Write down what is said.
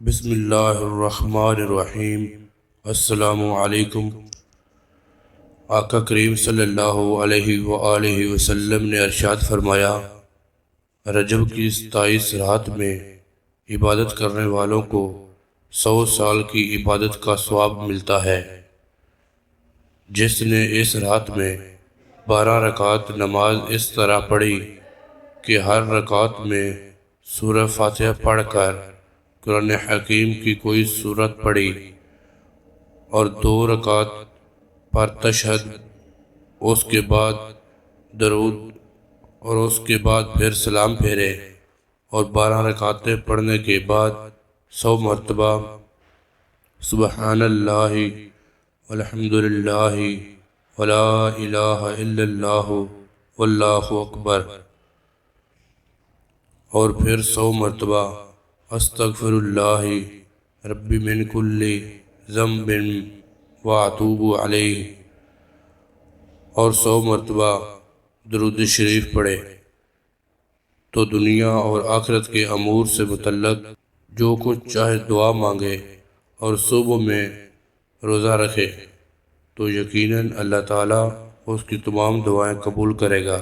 بسم اللہ الرحمن الرحیم۔ السلام علیکم۔ آقا کریم صلی اللہ علیہ وآلہ وسلم نے ارشاد فرمایا، رجب کی 27 رات میں عبادت کرنے والوں کو 100 سال کی عبادت کا ثواب ملتا ہے۔ جس نے اس رات میں 12 رکعت نماز اس طرح پڑھی کہ ہر رکعت میں سورہ فاتحہ پڑھ کر قرآن حکیم کی کوئی سورت پڑھی اور 2 رکعت پر تشہد، اس کے بعد درود اور اس کے بعد پھر سلام پھیرے اور 12 رکعتیں پڑھنے کے بعد 100 مرتبہ سبحان اللہ والحمد للہ ولا الہ الا اللہ واللہ اکبر اور پھر 100 مرتبہ استغفر اللہ ربی من کل ذنب واتوب علیہ اور 100 مرتبہ درود شریف پڑھے تو دنیا اور آخرت کے امور سے متعلق جو کچھ چاہے دعا مانگے اور صبح میں روزہ رکھے تو یقیناً اللہ تعالیٰ اس کی تمام دعائیں قبول کرے گا۔